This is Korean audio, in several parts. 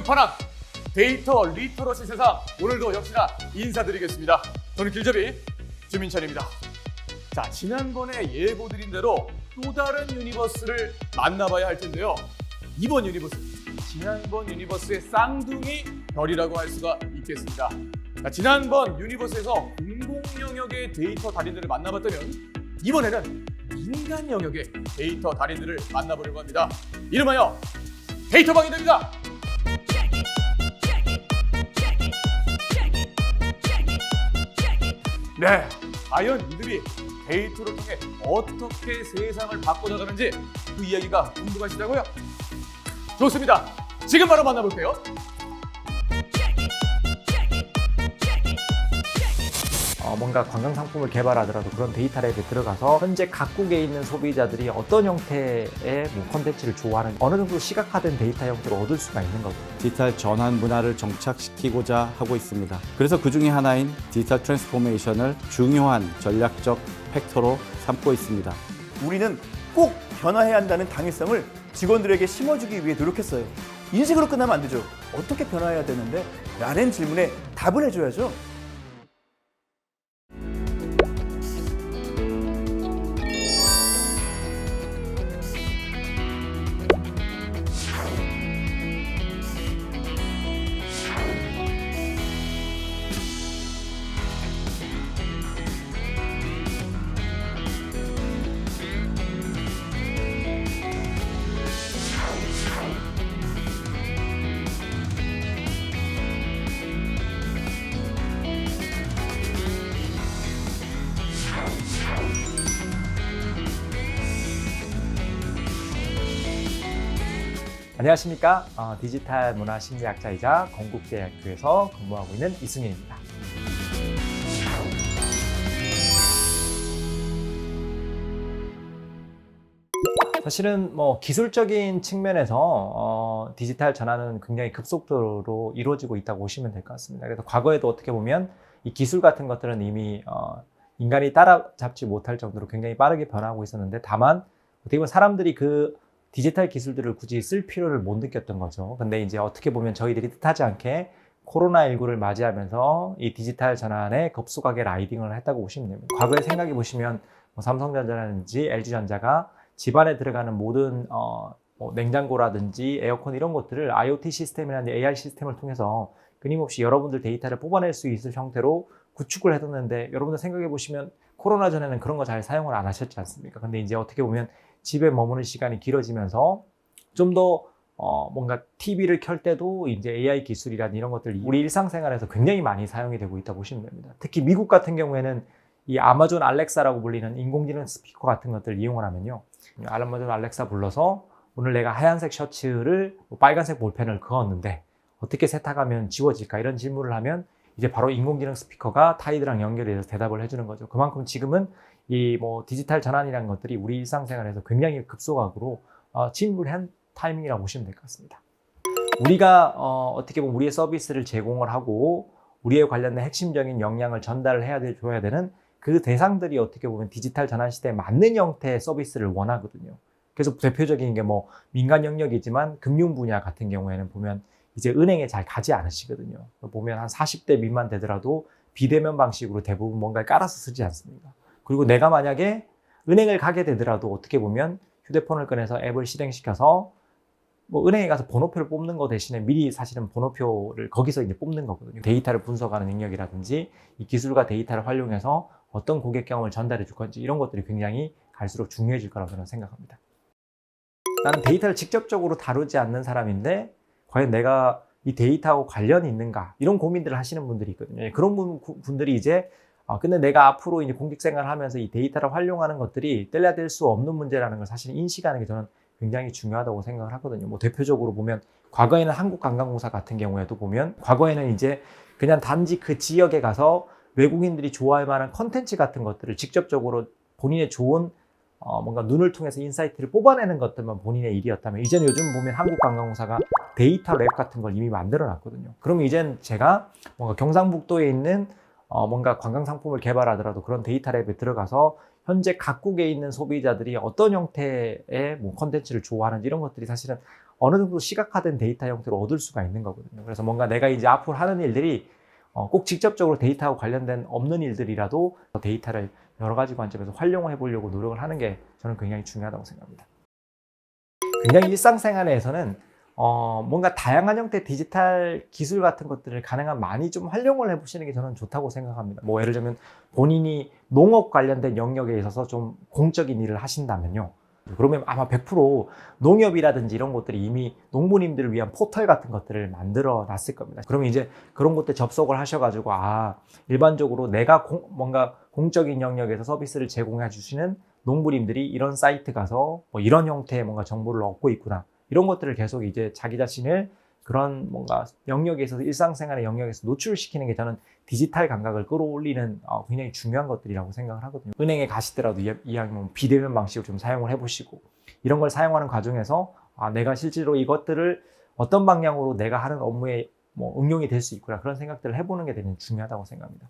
끝판왕 데이터 리터러시 세상, 오늘도 역시나 인사드리겠습니다. 저는 길잡이 주민철입니다. 자, 지난번에 예고드린 대로 또 다른 유니버스를 만나봐야 할 텐데요. 이번 유니버스, 지난번 유니버스의 쌍둥이 별이라고 할 수가 있겠습니다. 자, 지난번 유니버스에서 공공 영역의 데이터 달인들을 만나봤다면 이번에는 민간 영역의 데이터 달인들을 만나보려고 합니다. 이름하여 데이터방인들입니다. 네, 과연 이들이 데이터를 통해 어떻게 세상을 바꿔나가는지 그 이야기가 궁금하시다고요? 좋습니다. 지금 바로 만나볼게요. 뭔가 관광 상품을 개발하더라도 그런 데이터 랩에 들어가서 현재 각국에 있는 소비자들이 어떤 형태의 콘텐츠를 좋아하는지 어느 정도 시각화된 데이터 형태를 얻을 수가 있는 거죠. 디지털 전환 문화를 정착시키고자 하고 있습니다. 그래서 그 중에 하나인 디지털 트랜스포메이션을 중요한 전략적 팩터로 삼고 있습니다. 우리는 꼭 변화해야 한다는 당위성을 직원들에게 심어주기 위해 노력했어요. 인식으로 끝나면 안 되죠. 어떻게 변화해야 되는데? 라는 질문에 답을 해줘야죠. 안녕하십니까. 디지털 문화 심리학자이자 건국대학교에서 근무하고 있는 이승윤입니다. 사실은 기술적인 측면에서 디지털 전환은 굉장히 급속도로 이루어지고 있다고 보시면 될 것 같습니다. 그래서 과거에도 어떻게 보면 이 기술 같은 것들은 이미 인간이 따라잡지 못할 정도로 굉장히 빠르게 변화하고 있었는데, 다만 어떻게 보면 사람들이 그 디지털 기술들을 굳이 쓸 필요를 못 느꼈던 거죠. 근데 이제 어떻게 보면 저희들이 뜻하지 않게 코로나19를 맞이하면서 이 디지털 전환에 급속하게 라이딩을 했다고 보시면 됩니다. 과거에 생각해 보시면 삼성전자라든지 LG전자가 집안에 들어가는 모든 냉장고라든지 에어컨 이런 것들을 IoT 시스템이나 AI 시스템을 통해서 끊임없이 여러분들 데이터를 뽑아낼 수 있을 형태로 구축을 해뒀는데, 여러분들 생각해 보시면 코로나 전에는 그런 거 잘 사용을 안 하셨지 않습니까? 근데 이제 어떻게 보면 집에 머무는 시간이 길어지면서 좀 더 뭔가 TV를 켤 때도 이제 AI 기술이라든 이런 것들이 우리 일상생활에서 굉장히 많이 사용이 되고 있다고 보시면 됩니다. 특히 미국 같은 경우에는 이 아마존 알렉사라고 불리는 인공지능 스피커 같은 것들을 이용을 하면요, 아마존 알렉사 불러서 오늘 내가 하얀색 셔츠를 빨간색 볼펜을 그었는데 어떻게 세탁하면 지워질까, 이런 질문을 하면 이제 바로 인공지능 스피커가 타이드랑 연결해서 대답을 해주는 거죠. 그만큼 지금은 이 디지털 전환이라는 것들이 우리 일상생활에서 굉장히 급속하고 진입한 타이밍이라고 보시면 될 것 같습니다. 우리가 어떻게 보면 우리의 서비스를 제공을 하고 우리에 관련된 핵심적인 역량을 전달을 줘야 되는 그 대상들이 어떻게 보면 디지털 전환 시대에 맞는 형태의 서비스를 원하거든요. 그래서 대표적인 게 민간 영역이지만 금융 분야 같은 경우에는 보면 이제 은행에 잘 가지 않으시거든요. 보면 한 40대 미만 되더라도 비대면 방식으로 대부분 뭔가를 깔아서 쓰지 않습니까? 그리고 내가 만약에 은행을 가게 되더라도 어떻게 보면 휴대폰을 꺼내서 앱을 실행시켜서 은행에 가서 번호표를 뽑는 거 대신에 미리 사실은 번호표를 거기서 이제 뽑는 거거든요. 데이터를 분석하는 능력이라든지 이 기술과 데이터를 활용해서 어떤 고객 경험을 전달해 줄 건지, 이런 것들이 굉장히 갈수록 중요해질 거라고 저는 생각합니다. 나는 데이터를 직접적으로 다루지 않는 사람인데 과연 내가 이 데이터하고 관련이 있는가, 이런 고민들을 하시는 분들이 있거든요. 그런 분들이 이제 근데 내가 앞으로 이제 공직 생활을 하면서 이 데이터를 활용하는 것들이 뗄래야 수 없는 문제라는 걸 사실 인식하는 게 저는 굉장히 중요하다고 생각을 하거든요. 대표적으로 보면 과거에는 한국관광공사 같은 경우에도 보면 과거에는 이제 그냥 단지 그 지역에 가서 외국인들이 좋아할 만한 컨텐츠 같은 것들을 직접적으로 본인의 좋은 뭔가 눈을 통해서 인사이트를 뽑아내는 것들만 본인의 일이었다면, 이제는 요즘 보면 한국관광공사가 데이터 랩 같은 걸 이미 만들어 놨거든요. 그러면 이제는 제가 뭔가 경상북도에 있는 뭔가 관광 상품을 개발하더라도 그런 데이터 랩에 들어가서 현재 각국에 있는 소비자들이 어떤 형태의 콘텐츠를 좋아하는지, 이런 것들이 사실은 어느 정도 시각화된 데이터 형태로 얻을 수가 있는 거거든요. 그래서 뭔가 내가 이제 앞으로 하는 일들이 꼭 직접적으로 데이터하고 관련된 없는 일들이라도 데이터를 여러 가지 관점에서 활용을 해보려고 노력을 하는 게 저는 굉장히 중요하다고 생각합니다. 굉장히 일상생활에서는 뭔가 다양한 형태의 디지털 기술 같은 것들을 가능한 많이 좀 활용을 해보시는 게 저는 좋다고 생각합니다. 뭐 예를 들면 본인이 농업 관련된 영역에 있어서 좀 공적인 일을 하신다면요. 그러면 아마 100% 농협이라든지 이런 것들이 이미 농부님들을 위한 포털 같은 것들을 만들어 놨을 겁니다. 그러면 이제 그런 것들 접속을 하셔가지고 일반적으로 내가 뭔가 공적인 영역에서 서비스를 제공해 주시는 농부님들이 이런 사이트 가서 뭐 이런 형태의 뭔가 정보를 얻고 있구나. 이런 것들을 계속 이제 자기 자신을 그런 뭔가 영역에서 일상생활의 영역에서 노출시키는 게 저는 디지털 감각을 끌어올리는 굉장히 중요한 것들이라고 생각을 하거든요. 은행에 가시더라도 이왕이면 비대면 방식을 좀 사용을 해보시고 이런 걸 사용하는 과정에서 내가 실제로 이것들을 어떤 방향으로 내가 하는 업무에 뭐 응용이 될 수 있구나 그런 생각들을 해보는 게 되게 중요하다고 생각합니다.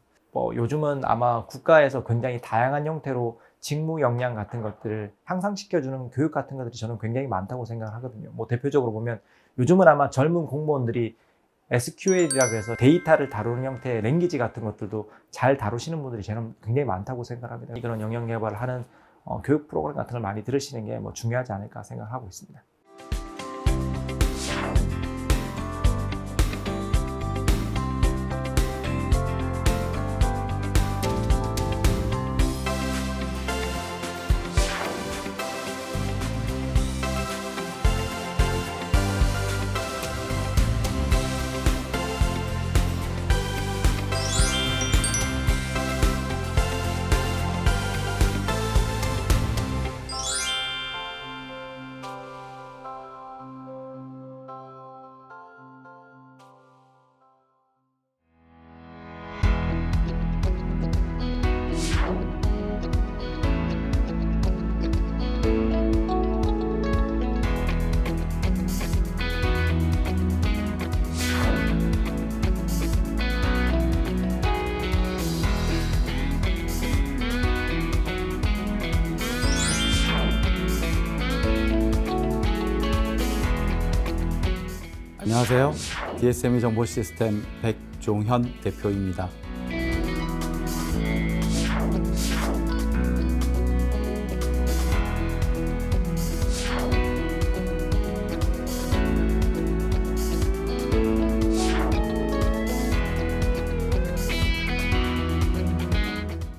요즘은 아마 국가에서 굉장히 다양한 형태로 직무 역량 같은 것들을 향상시켜주는 교육 같은 것들이 저는 굉장히 많다고 생각을 하거든요. 뭐 대표적으로 보면 요즘은 아마 젊은 공무원들이 SQL이라 그래서 데이터를 다루는 형태의 랭귀지 같은 것들도 잘 다루시는 분들이 저는 굉장히 많다고 생각합니다. 그런 영역 개발을 하는 교육 프로그램 같은 걸 많이 들으시는 게 뭐 중요하지 않을까 생각하고 있습니다. 안녕하세요. DSME 정보시스템 백종현 대표입니다.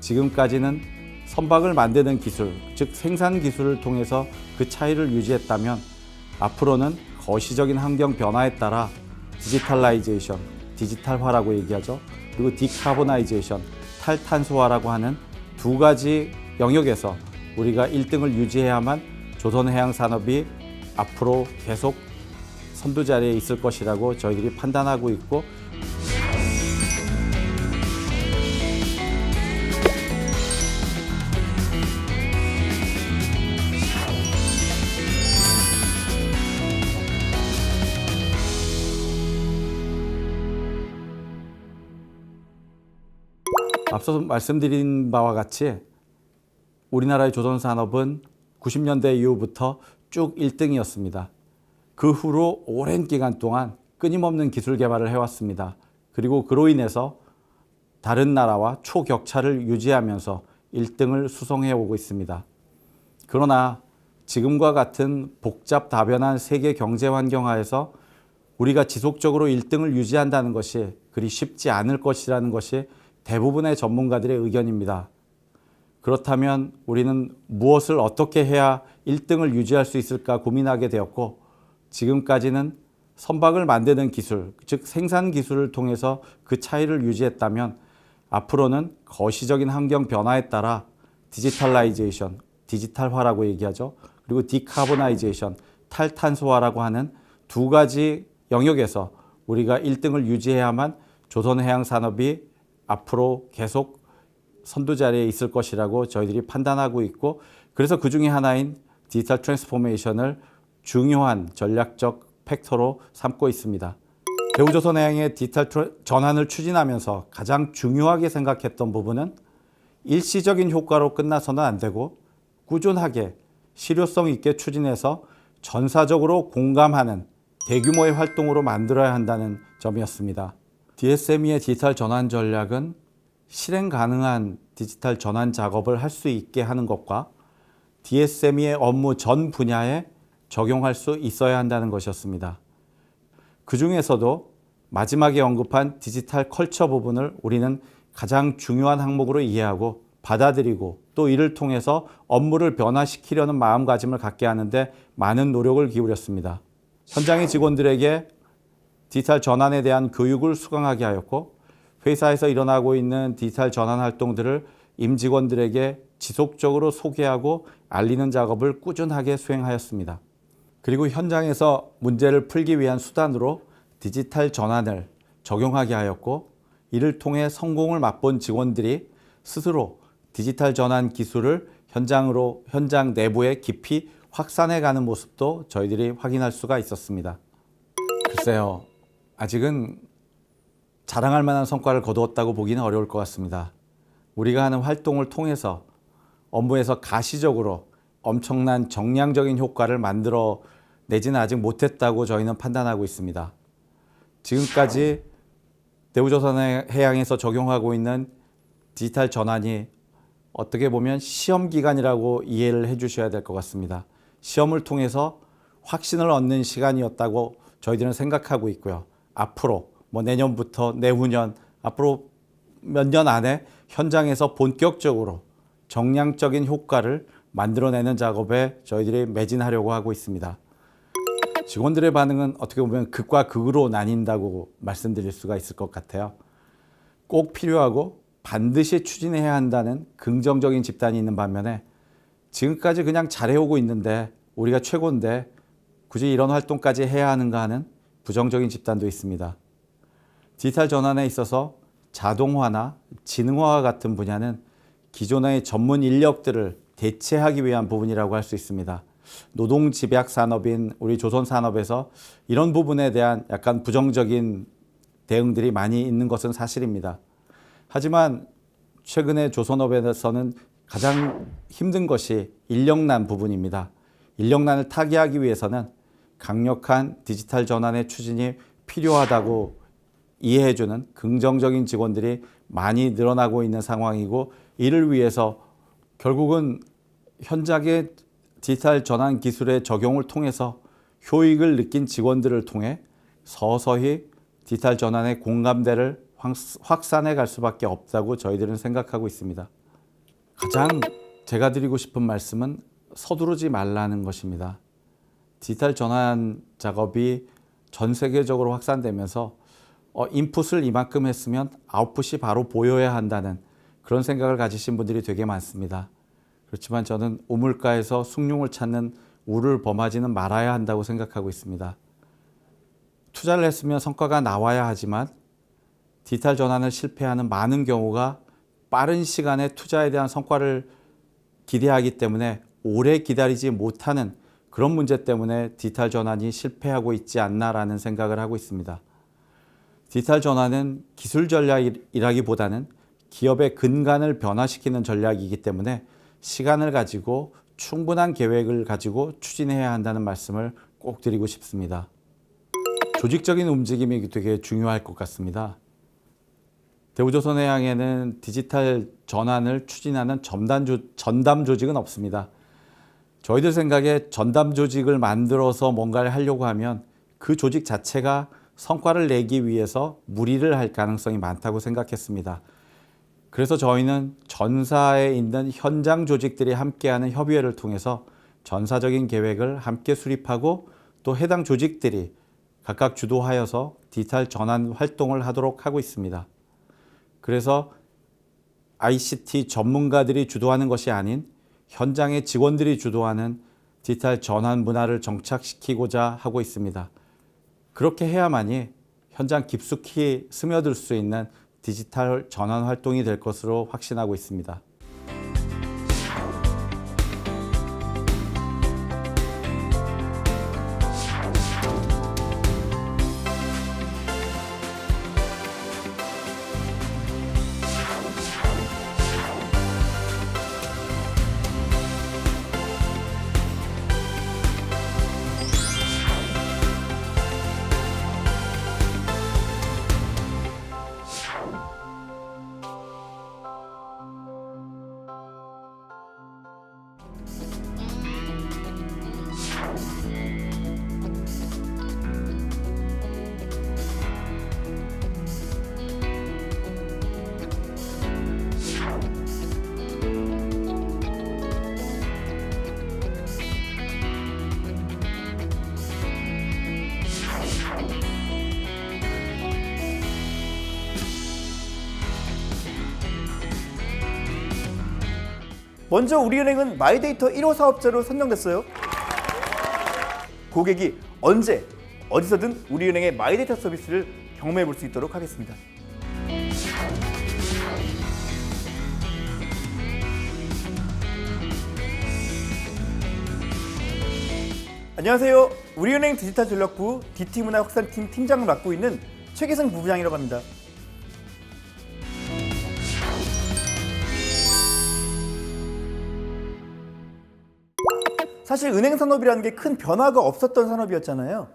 지금까지는 선박을 만드는 기술, 즉 생산 기술을 통해서 그 차이를 유지했다면 앞으로는 거시적인 환경 변화에 따라 디지털라이제이션, 디지털화라고 얘기하죠. 그리고 디카보나이제이션, 탈탄소화라고 하는 두 가지 영역에서 우리가 1등을 유지해야만 조선해양산업이 앞으로 계속 선두 자리에 있을 것이라고 저희들이 판단하고 있고, 앞서 말씀드린 바와 같이 우리나라의 조선산업은 90년대 이후부터 쭉 1등이었습니다. 그 후로 오랜 기간 동안 끊임없는 기술 개발을 해왔습니다. 그리고 그로 인해서 다른 나라와 초격차를 유지하면서 1등을 수성해 오고 있습니다. 그러나 지금과 같은 복잡 다변한 세계 경제 환경 하에서 우리가 지속적으로 1등을 유지한다는 것이 그리 쉽지 않을 것이라는 것이 대부분의 전문가들의 의견입니다. 그렇다면 우리는 무엇을 어떻게 해야 1등을 유지할 수 있을까 고민하게 되었고, 지금까지는 선박을 만드는 기술, 즉 생산 기술을 통해서 그 차이를 유지했다면 앞으로는 거시적인 환경 변화에 따라 디지털라이제이션, 디지털화라고 얘기하죠. 그리고 디카보나이제이션, 탈탄소화라고 하는 두 가지 영역에서 우리가 1등을 유지해야만 조선해양산업이 앞으로 계속 선두 자리에 있을 것이라고 저희들이 판단하고 있고, 그래서 그 중에 하나인 디지털 트랜스포메이션을 중요한 전략적 팩터로 삼고 있습니다. 대우조선해양의 디지털 전환을 추진하면서 가장 중요하게 생각했던 부분은 일시적인 효과로 끝나서는 안 되고 꾸준하게 실효성 있게 추진해서 전사적으로 공감하는 대규모의 활동으로 만들어야 한다는 점이었습니다. DSME의 디지털 전환 전략은 실행 가능한 디지털 전환 작업을 할 수 있게 하는 것과 DSME의 업무 전 분야에 적용할 수 있어야 한다는 것이었습니다. 그 중에서도 마지막에 언급한 디지털 컬처 부분을 우리는 가장 중요한 항목으로 이해하고 받아들이고 또 이를 통해서 업무를 변화시키려는 마음가짐을 갖게 하는데 많은 노력을 기울였습니다. 현장의 직원들에게 디지털 전환에 대한 교육을 수강하게 하였고 회사에서 일어나고 있는 디지털 전환 활동들을 임직원들에게 지속적으로 소개하고 알리는 작업을 꾸준하게 수행하였습니다. 그리고 현장에서 문제를 풀기 위한 수단으로 디지털 전환을 적용하게 하였고 이를 통해 성공을 맛본 직원들이 스스로 디지털 전환 기술을 현장 내부에 깊이 확산해가는 모습도 저희들이 확인할 수가 있었습니다. 글쎄요, 아직은 자랑할 만한 성과를 거두었다고 보기는 어려울 것 같습니다. 우리가 하는 활동을 통해서 업무에서 가시적으로 엄청난 정량적인 효과를 만들어 내지는 아직 못했다고 저희는 판단하고 있습니다. 지금까지 대우조선해양에서 적용하고 있는 디지털 전환이 어떻게 보면 시험 기간이라고 이해를 해주셔야 될 것 같습니다. 시험을 통해서 확신을 얻는 시간이었다고 저희들은 생각하고 있고요. 앞으로 내년부터 내후년 앞으로 몇 년 안에 현장에서 본격적으로 정량적인 효과를 만들어내는 작업에 저희들이 매진하려고 하고 있습니다. 직원들의 반응은 어떻게 보면 극과 극으로 나뉜다고 말씀드릴 수가 있을 것 같아요. 꼭 필요하고 반드시 추진해야 한다는 긍정적인 집단이 있는 반면에 지금까지 그냥 잘해오고 있는데 우리가 최고인데 굳이 이런 활동까지 해야 하는가 하는 부정적인 집단도 있습니다. 디지털 전환에 있어서 자동화나 지능화와 같은 분야는 기존의 전문 인력들을 대체하기 위한 부분이라고 할 수 있습니다. 노동 집약 산업인 우리 조선 산업에서 이런 부분에 대한 약간 부정적인 대응들이 많이 있는 것은 사실입니다. 하지만 최근에 조선업에서는 가장 힘든 것이 인력난 부분입니다. 인력난을 타개하기 위해서는 강력한 디지털 전환의 추진이 필요하다고 이해해주는 긍정적인 직원들이 많이 늘어나고 있는 상황이고 이를 위해서 결국은 현장의 디지털 전환 기술의 적용을 통해서 효익을 느낀 직원들을 통해 서서히 디지털 전환의 공감대를 확산해 갈 수밖에 없다고 저희들은 생각하고 있습니다. 가장 제가 드리고 싶은 말씀은 서두르지 말라는 것입니다. 디지털 전환 작업이 전 세계적으로 확산되면서 인풋을 이만큼 했으면 아웃풋이 바로 보여야 한다는 그런 생각을 가지신 분들이 되게 많습니다. 그렇지만 저는 우물가에서 숭늉을 찾는 우를 범하지는 말아야 한다고 생각하고 있습니다. 투자를 했으면 성과가 나와야 하지만 디지털 전환을 실패하는 많은 경우가 빠른 시간에 투자에 대한 성과를 기대하기 때문에 오래 기다리지 못하는 그런 문제 때문에 디지털 전환이 실패하고 있지 않나라는 생각을 하고 있습니다. 디지털 전환은 기술 전략이라기보다는 기업의 근간을 변화시키는 전략이기 때문에 시간을 가지고 충분한 계획을 가지고 추진해야 한다는 말씀을 꼭 드리고 싶습니다. 조직적인 움직임이 되게 중요할 것 같습니다. 대우조선해양에는 디지털 전환을 추진하는 전담 조직은 없습니다. 저희들 생각에 전담 조직을 만들어서 뭔가를 하려고 하면 그 조직 자체가 성과를 내기 위해서 무리를 할 가능성이 많다고 생각했습니다. 그래서 저희는 전사에 있는 현장 조직들이 함께하는 협의회를 통해서 전사적인 계획을 함께 수립하고 또 해당 조직들이 각각 주도하여서 디지털 전환 활동을 하도록 하고 있습니다. 그래서 ICT 전문가들이 주도하는 것이 아닌 현장의 직원들이 주도하는 디지털 전환 문화를 정착시키고자 하고 있습니다. 그렇게 해야만이 현장 깊숙이 스며들 수 있는 디지털 전환 활동이 될 것으로 확신하고 있습니다. 먼저 우리은행은 마이데이터 1호 사업자로 선정됐어요. 고객이 언제 어디서든 우리은행의 마이데이터 서비스를 경험해 볼 수 있도록 하겠습니다. 안녕하세요. 우리은행 디지털 전략부 DT문화 확산팀 팀장을 맡고 있는 최기승 부부장이라고 합니다. 사실 은행 산업이라는 게 큰 변화가 없었던 산업이었잖아요.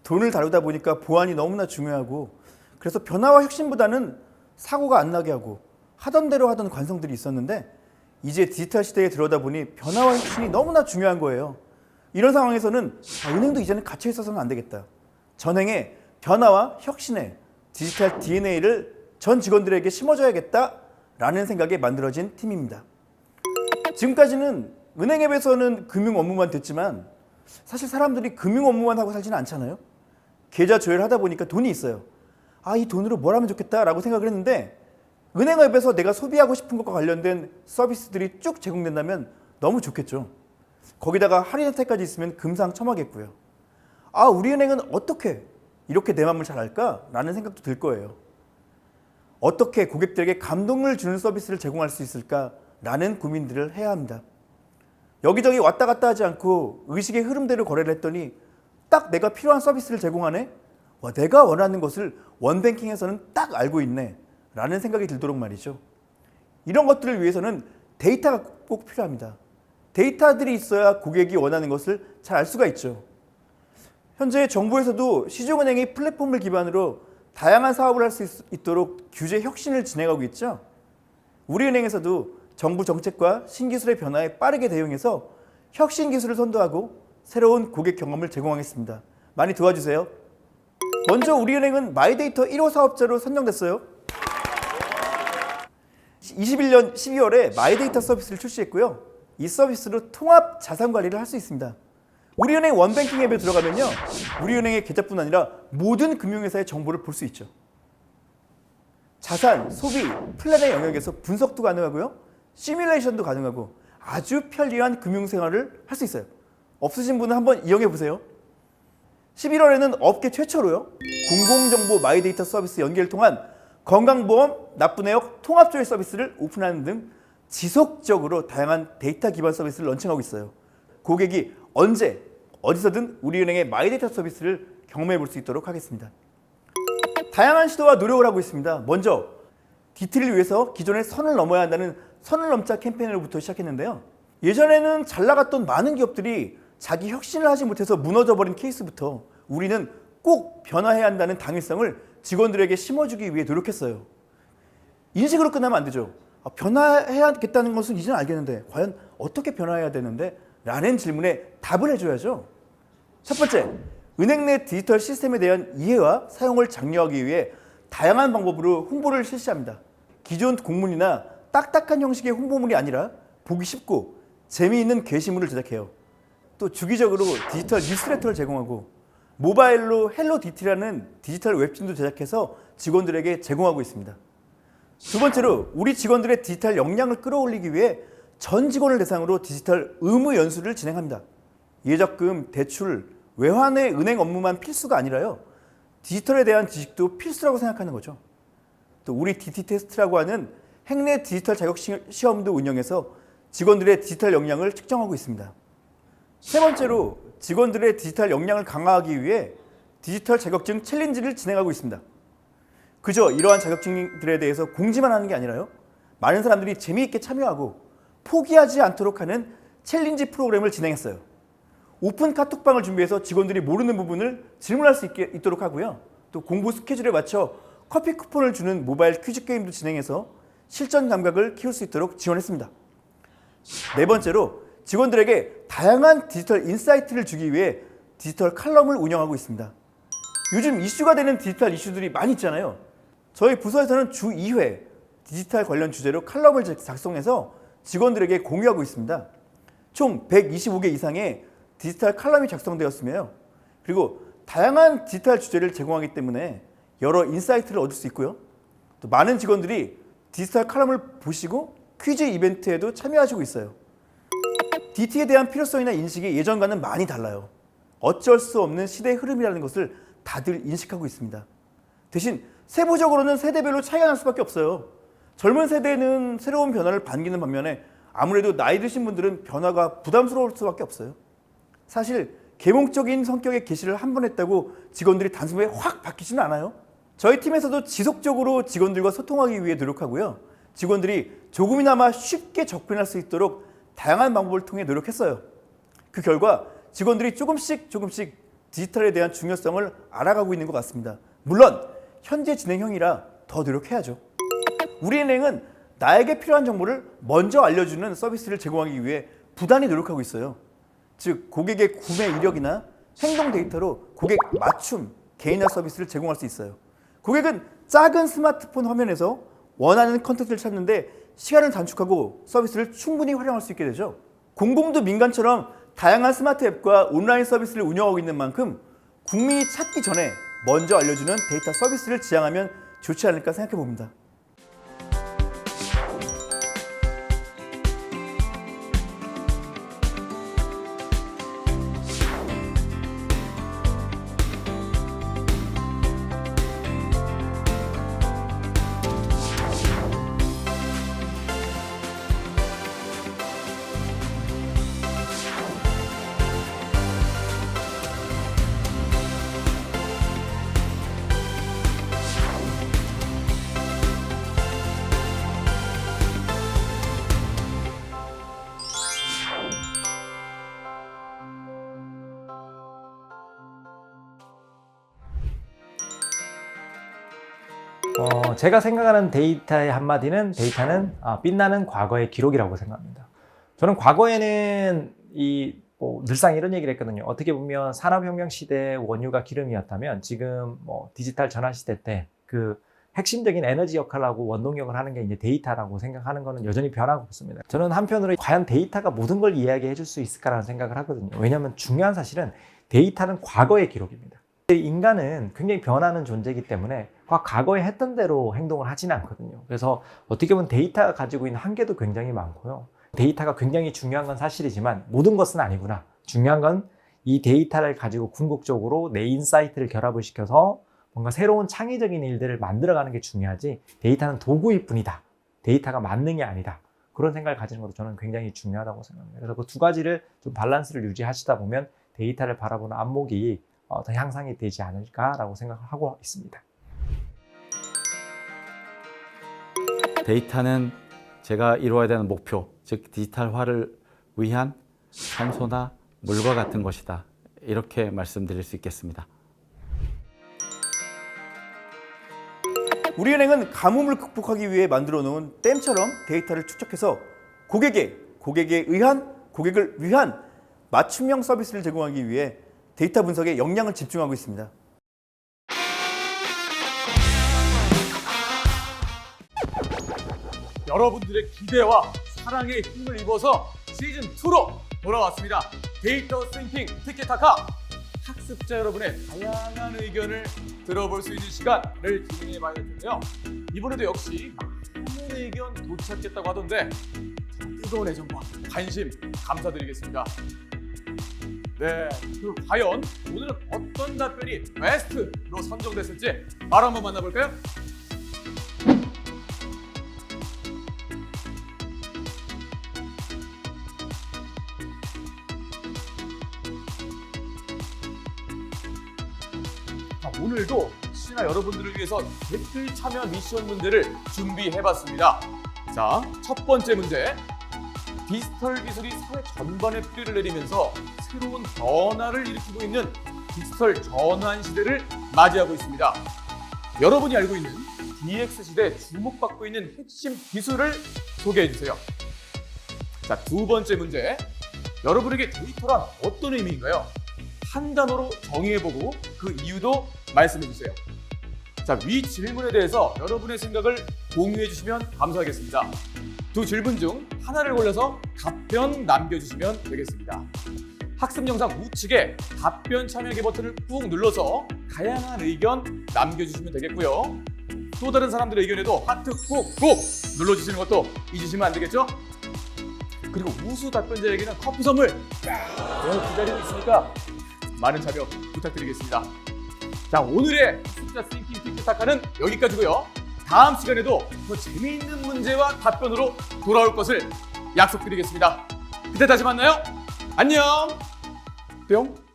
돈을 다루다 보니까 보안이 너무나 중요하고, 그래서 변화와 혁신보다는 사고가 안 나게 하고 하던 대로 하던 관성들이 있었는데, 이제 디지털 시대에 들어오다 보니 변화와 혁신이 너무나 중요한 거예요. 이런 상황에서는 은행도 이제는 갇혀 있어서는 안 되겠다. 전행에 변화와 혁신의 디지털 DNA를 전 직원들에게 심어줘야겠다라는 생각에 만들어진 팀입니다. 지금까지는 은행 앱에서는 금융 업무만 됐지만 사실 사람들이 금융 업무만 하고 살지는 않잖아요. 계좌 조회를 하다 보니까 돈이 있어요. 이 돈으로 뭘 하면 좋겠다라고 생각을 했는데, 은행 앱에서 내가 소비하고 싶은 것과 관련된 서비스들이 쭉 제공된다면 너무 좋겠죠. 거기다가 할인 혜택까지 있으면 금상첨화겠고요. 우리은행은 어떻게 이렇게 내 맘을 잘 알까? 라는 생각도 들 거예요. 어떻게 고객들에게 감동을 주는 서비스를 제공할 수 있을까? 라는 고민들을 해야 합니다. 여기저기 왔다 갔다 하지 않고 의식의 흐름대로 거래를 했더니 딱 내가 필요한 서비스를 제공하네? 내가 원하는 것을 원뱅킹에서는 딱 알고 있네. 라는 생각이 들도록 말이죠. 이런 것들을 위해서는 데이터가 꼭 필요합니다. 데이터들이 있어야 고객이 원하는 것을 잘 알 수가 있죠. 현재 정부에서도 시중은행의 플랫폼을 기반으로 다양한 사업을 할 수 있도록 규제 혁신을 진행하고 있죠. 우리은행에서도 정부 정책과 신기술의 변화에 빠르게 대응해서 혁신 기술을 선도하고 새로운 고객 경험을 제공하겠습니다. 많이 도와주세요. 먼저 우리은행은 마이데이터 1호 사업자로 선정됐어요. 21년 12월에 마이데이터 서비스를 출시했고요. 이 서비스로 통합 자산 관리를 할 수 있습니다. 우리은행 원뱅킹 앱에 들어가면요, 우리은행의 계좌뿐 아니라 모든 금융회사의 정보를 볼 수 있죠. 자산, 소비, 플랜의 영역에서 분석도 가능하고요, 시뮬레이션도 가능하고 아주 편리한 금융생활을 할 수 있어요. 없으신 분은 한번 이용해 보세요. 11월에는 업계 최초로요, 공공정보 마이데이터 서비스 연계를 통한 건강보험, 납부내역, 통합조회 서비스를 오픈하는 등 지속적으로 다양한 데이터 기반 서비스를 런칭하고 있어요. 고객이 언제 어디서든 우리은행의 마이데이터 서비스를 경험해 볼 수 있도록 하겠습니다. 다양한 시도와 노력을 하고 있습니다. 먼저 DT를 위해서 기존의 선을 넘어야 한다는 선을 넘자 캠페인으로부터 시작했는데요. 예전에는 잘 나갔던 많은 기업들이 자기 혁신을 하지 못해서 무너져버린 케이스부터 우리는 꼭 변화해야 한다는 당위성을 직원들에게 심어주기 위해 노력했어요. 인식으로 끝나면 안 되죠. 변화해야겠다는 것은 이제는 알겠는데 과연 어떻게 변화해야 되는데? 라는 질문에 답을 해줘야죠. 첫 번째, 은행 내 디지털 시스템에 대한 이해와 사용을 장려하기 위해 다양한 방법으로 홍보를 실시합니다. 기존 공문이나 딱딱한 형식의 홍보물이 아니라 보기 쉽고 재미있는 게시물을 제작해요. 또 주기적으로 디지털 뉴스레터를 제공하고 모바일로 헬로 DT라는 디지털 웹진도 제작해서 직원들에게 제공하고 있습니다. 두 번째로 우리 직원들의 디지털 역량을 끌어올리기 위해 전 직원을 대상으로 디지털 의무 연수를 진행합니다. 예적금, 대출, 외환의 은행 업무만 필수가 아니라요, 디지털에 대한 지식도 필수라고 생각하는 거죠. 또 우리 DT 테스트라고 하는 행내 디지털 자격 시험도 운영해서 직원들의 디지털 역량을 측정하고 있습니다. 세 번째로 직원들의 디지털 역량을 강화하기 위해 디지털 자격증 챌린지를 진행하고 있습니다. 그저 이러한 자격증들에 대해서 공지만 하는 게 아니라요, 많은 사람들이 재미있게 참여하고 포기하지 않도록 하는 챌린지 프로그램을 진행했어요. 오픈 카톡방을 준비해서 직원들이 모르는 부분을 질문할 수 있도록 하고요. 또 공부 스케줄에 맞춰 커피 쿠폰을 주는 모바일 퀴즈 게임도 진행해서 실전 감각을 키울 수 있도록 지원했습니다. 네 번째로 직원들에게 다양한 디지털 인사이트를 주기 위해 디지털 칼럼을 운영하고 있습니다. 요즘 이슈가 되는 디지털 이슈들이 많이 있잖아요. 저희 부서에서는 주 2회 디지털 관련 주제로 칼럼을 작성해서 직원들에게 공유하고 있습니다. 총 125개 이상의 디지털 칼럼이 작성되었으며, 그리고 다양한 디지털 주제를 제공하기 때문에 여러 인사이트를 얻을 수 있고요. 또 많은 직원들이 디지털 칼럼을 보시고 퀴즈 이벤트에도 참여하시고 있어요. DT에 대한 필요성이나 인식이 예전과는 많이 달라요. 어쩔 수 없는 시대의 흐름이라는 것을 다들 인식하고 있습니다. 대신 세부적으로는 세대별로 차이가 날 수밖에 없어요. 젊은 세대는 새로운 변화를 반기는 반면에 아무래도 나이 드신 분들은 변화가 부담스러울 수밖에 없어요. 사실 계몽적인 성격의 개시를 한 번 했다고 직원들이 단숨에 확 바뀌지는 않아요. 저희 팀에서도 지속적으로 직원들과 소통하기 위해 노력하고요. 직원들이 조금이나마 쉽게 접근할 수 있도록 다양한 방법을 통해 노력했어요. 그 결과 직원들이 조금씩 디지털에 대한 중요성을 알아가고 있는 것 같습니다. 물론 현재 진행형이라 더 노력해야죠. 우리은행은 나에게 필요한 정보를 먼저 알려주는 서비스를 제공하기 위해 부단히 노력하고 있어요. 즉 고객의 구매 이력이나 행동 데이터로 고객 맞춤 개인화 서비스를 제공할 수 있어요. 고객은 작은 스마트폰 화면에서 원하는 컨텐츠를 찾는데 시간을 단축하고 서비스를 충분히 활용할 수 있게 되죠. 공공도 민간처럼 다양한 스마트 앱과 온라인 서비스를 운영하고 있는 만큼 국민이 찾기 전에 먼저 알려주는 데이터 서비스를 지향하면 좋지 않을까 생각해 봅니다. 제가 생각하는 데이터의 한마디는 데이터는 빛나는 과거의 기록이라고 생각합니다. 저는 과거에는 늘상 이런 얘기를 했거든요. 어떻게 보면 산업혁명 시대의 원유가 기름이었다면 지금 디지털 전환 시대 때 그 핵심적인 에너지 역할을 하고 원동력을 하는 게 이제 데이터라고 생각하는 거는 여전히 변하고 없습니다. 저는 한편으로 과연 데이터가 모든 걸 이야기해 줄 수 있을까라는 생각을 하거든요. 왜냐하면 중요한 사실은 데이터는 과거의 기록입니다. 인간은 굉장히 변하는 존재이기 때문에 과거에 했던 대로 행동을 하지는 않거든요. 그래서 어떻게 보면 데이터가 가지고 있는 한계도 굉장히 많고요. 데이터가 굉장히 중요한 건 사실이지만 모든 것은 아니구나. 중요한 건 이 데이터를 가지고 궁극적으로 내 인사이트를 결합을 시켜서 뭔가 새로운 창의적인 일들을 만들어가는 게 중요하지 데이터는 도구일 뿐이다. 데이터가 만능이 아니다. 그런 생각을 가지는 것도 저는 굉장히 중요하다고 생각합니다. 그래서 그 두 가지를 좀 밸런스를 유지하시다 보면 데이터를 바라보는 안목이 더 향상이 되지 않을까라고 생각하고 있습니다. 데이터는 제가 이루어야 되는 목표, 즉 디지털화를 위한 산소나 물과 같은 것이다. 이렇게 말씀드릴 수 있겠습니다. 우리은행은 가뭄을 극복하기 위해 만들어 놓은 댐처럼 데이터를 축적해서 고객에 의한, 고객을 위한 맞춤형 서비스를 제공하기 위해 데이터 분석에 역량을 집중하고 있습니다. 여러분들의 기대와 사랑에 힘을 입어서 시즌2로 돌아왔습니다. 데이터 싱킹 티키타카. 학습자 여러분의 다양한 의견을 들어볼 수 있는 시간을 진행해 봐야 될 텐데요. 이번에도 역시 많은 의견 도착했다고 하던데 뜨거운 애정과 관심 감사드리겠습니다. 네, 그럼 과연 오늘은 어떤 답변이 베스트로 선정됐을지 바로 한번 만나볼까요? 오늘도 혹시나 여러분들을 위해서 댓글 참여 미션 문제를 준비해봤습니다. 자, 첫 번째 문제. 디지털 기술이 사회 전반에 뿌리를 내리면서 새로운 변화를 일으키고 있는 디지털 전환 시대를 맞이하고 있습니다. 여러분이 알고 있는 DX 시대에 주목받고 있는 핵심 기술을 소개해주세요. 자, 두 번째 문제. 여러분에게 데이터란 어떤 의미인가요? 한 단어로 정의해보고 그 이유도 말씀해주세요. 자, 위 질문에 대해서 여러분의 생각을 공유해주시면 감사하겠습니다. 두 질문 중 하나를 골라서 답변 남겨주시면 되겠습니다. 학습 영상 우측에 답변 참여하기 버튼을 꾹 눌러서 다양한 의견 남겨주시면 되겠고요. 또 다른 사람들의 의견에도 하트 꾹꾹 눌러주시는 것도 잊으시면 안 되겠죠? 그리고 우수 답변자에게는 커피 선물 계속 기다리고 있으니까 많은 참여 부탁드리겠습니다. 자, 오늘의 숫자 싱킹 티키타카는 여기까지고요. 다음 시간에도 더 재미있는 문제와 답변으로 돌아올 것을 약속드리겠습니다. 그때 다시 만나요. 안녕. 뿅.